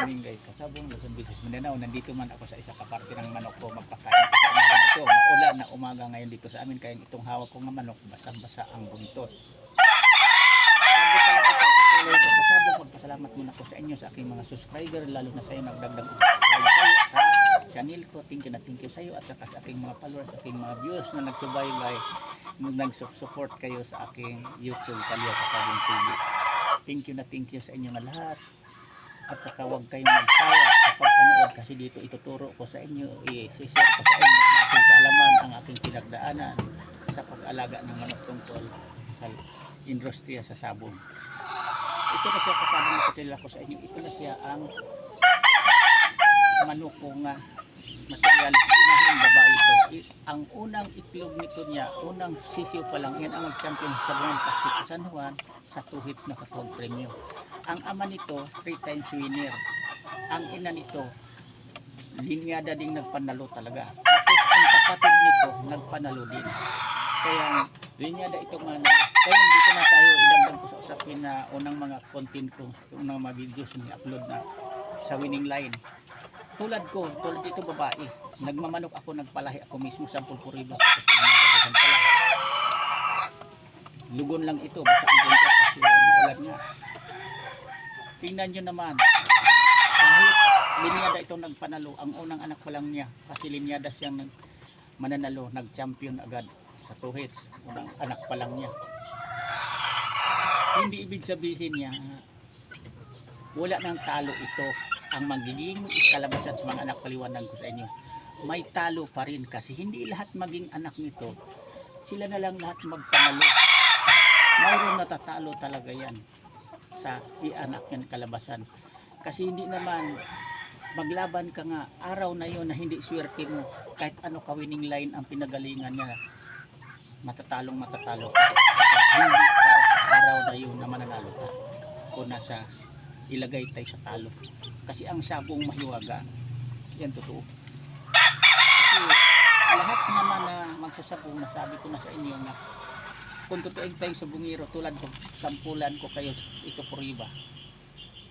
morning guys, kasabong Luzon Business Mindanao. Nandito man ako sa isa kaparte ng manok ko. Magpakain ko sa umaga na ito. Maulan na umaga ngayon dito sa amin. Kaya itong hawak ko ng manok, basang-basa ang buntot. Bago pala ko pagpatuloy ko, kasabong magpasalamat muna ko sa inyo, sa aking mga subscriber, lalo na sa iyo nagdagdag subscribe kayo sa channel ko. Thank you sa iyo at saka sa aking mga followers, aking mga viewers na nagsubaybay, nag-support kayo sa aking YouTube Kalya Kasabong TV. Thank you sa inyo na lahat. At saka huwag kayong magsawa sa pagpanood kasi dito ituturo ko sa inyo, i-share ko sa inyo ang aking kaalaman, ang aking pinagdaanan sa pag-alaga ng manok tungkol sa industriya sa sabong. Ito na siya kasabong na patila ko sa inyo. Ito na siya ang manok ko nga materialis. Inahin babae ito. Ang unang itlog nito niya, unang sisiw pa lang, yan ang mag-champion sa buong Pakit sa San Juan sa 2 hits na katawag premyo. Ang ama nito, 3 times winner. Ang ina nito, linyada ding nagpanalo talaga. Tapos ang kapatid nito, nagpanalo din. Kaya linyada itong manalo. Kaya dito na tayo idagdag ko sa usapin na unang mga content ko, unang mga videos na upload na sa winning line. Tulad dito babae, nagmamanok ako, nagpalahi ako mismo sa pulpuriba kasi mga pala. Lugon lang ito, basta ang buntot kasi maulan nga. Tingnan nyo naman, kahit linyada ito nagpanalo, ang unang anak pa lang niya, kasi linyada siyang mananalo, nag-champion agad sa 2 hits, unang anak pa lang niya. Hindi ibig sabihin niya, wala nang talo ito. Ang magiging kalabasan sa mga anak, paliwanag ko sa inyo, may talo pa rin kasi hindi lahat maging anak nito, sila na lang lahat magpanalo. Mayroon natatalo talaga yan sa ianak yan kalabasan. Kasi hindi naman maglaban ka nga araw na yon na hindi swerte mo, kahit ano ka winning line ang pinagalingan niya, matatalo hindi para sa araw na yun na mananalo ka o nasa ilagay tayo sa talo. Kasi ang sabong mahiwaga yan totoo. Kasi lahat naman na magsasabong, nasabi ko na sa inyo na kung tutuin tayo sa bungiro, tulad ko, sampulan ko kayo, ito puriba.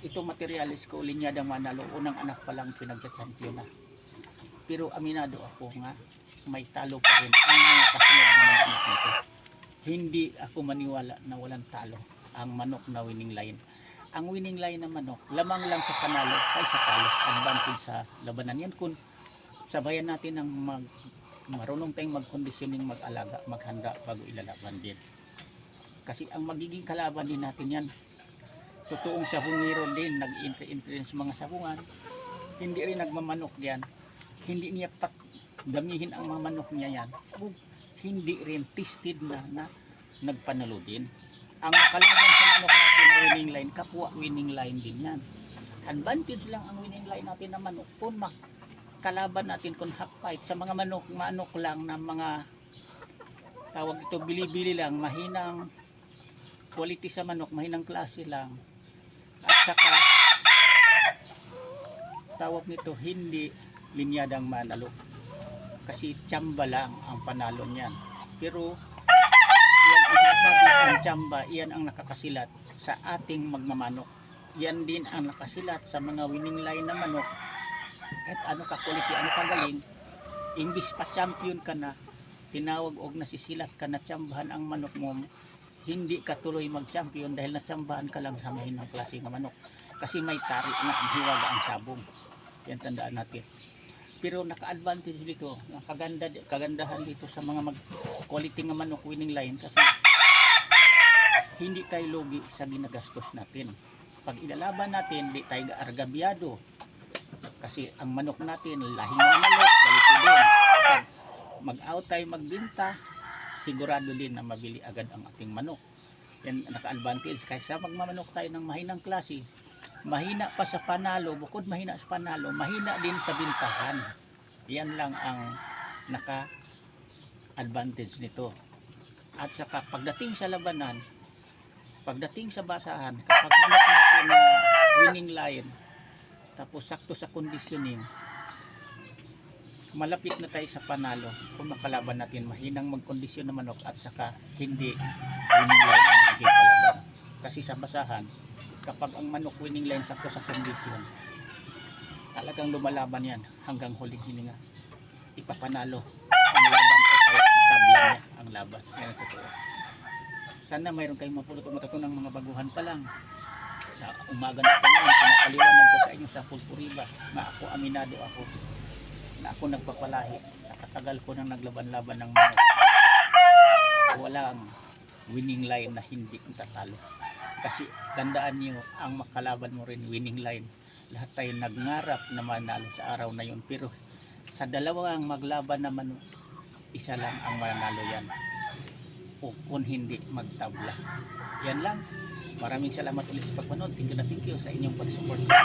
Ito materialis ko, linyadang manalo, unang anak pa lang pinagsa-champion na. Pero aminado ako nga, may talo pa rin ang mga kasunod na mga anak nito. Hindi ako maniwala na walang talo ang manok na winning line. Ang winning line ng manok, lamang lang sa panalo, kaysa talo, advantage sa labanan yan. Kung sabayan natin ng marunong tayong mag-conditioning, mag-alaga, maghanda bago ilalaban din. Kasi ang magiging kalaban din natin yan, totoong sabungero din, nag-entry sa mga sabungan, hindi rin nagmamanok yan, hindi niya damihin ang mga manok niya yan, o hindi rin tested na nagpanalo din. Ang kalaban sa manok natin na winning line, kapwa winning line din yan. Advantage lang ang winning line natin na manok kung kalaban natin kung half fight sa mga manok lang na mga tawag ito bili-bili lang, mahinang quality sa manok, mahinang klase lang, at saka tawag nito hindi linyadang manalo kasi tsamba lang ang panalo niyan. Pero yan ang sinasabi, ang tsamba, yan ang nakakasilat sa ating magmamanok, yan din ang nakasilat sa mga winning line na manok. Kahit ano ka quality, ano ka galing, imbis pa champion ka na, tinawag og nasisilat ka na tsambahan ang manok mo, hindi ka tuloy mag-champion dahil natsambahan ka lang sa mahinang klase ng manok. Kasi may tari na hiwaga ang sabong. Yan tandaan natin. Pero naka-advantage dito, kagandahan dito sa mga quality ng manok winning line kasi hindi tayo lugi sa ginagastos natin. Pag ilalaban natin, di tayo argabyado. Kasi ang manok natin, lahing manok, walito din. Pag mag-out tayo magbinta, sigurado din na mabili agad ang ating manok. Yan naka-advantage. Kaysa magmamanok tayo ng mahinang klase, mahina pa sa panalo, bukod mahina sa panalo, mahina din sa bintahan. Yan lang ang naka-advantage nito. At saka pagdating sa labanan, pagdating sa basahan, kapag manok natin na winning line, tapos sakto sa conditioning, malapit na tayo sa panalo kung makalaban natin mahinang magkondisyon na manok at saka hindi winning line ang magiging kalaban. Kasi sa basahan, kapag ang manok winning line sakto sa kondisyon, talagang lumalaban yan hanggang huling hininga. Ipapanalo ang laban o kaya itabla niya ang laban. Yan ang totoo. Sana mayroon kayong matutunang mga baguhan pa lang. Sa umaga na ito ngayon, pinapaliwanag ko sa inyo sa Pulpuriba na ako, aminado ako, na ako nagpapalahi sa katagal ko nang naglaban-laban ng manok. Walang winning line na hindi tatalo. Kasi tandaan niyo, ang makalaban mo rin winning line. Lahat tayo nagngarap na manalo sa araw na yun. Pero sa dalawang maglaban naman, isa lang ang manalo yan. O kung hindi, magtabla. Yan lang. Maraming salamat ulit sa pagpanood. Thank you sa inyong pag-support sa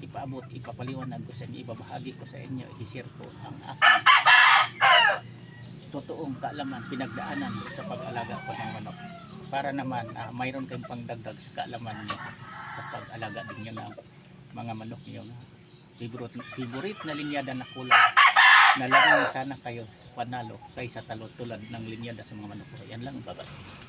ipaabot, ipapaliwanag ko sa inyo, ibabahagi ko sa inyo, i-share ko ang aking totoong kaalaman, pinagdaanan sa pag-alaga ko ng manok. Para naman mayroon kayong pangdagdag sa kaalaman niyo sa pag-alaga din niyo ng mga manok niyo. Favorite na linyada na kulay. Nalaman sana kayo sa panalo kaysa talo tulad ng linyada sa mga manok. Yan lang, bye-bye.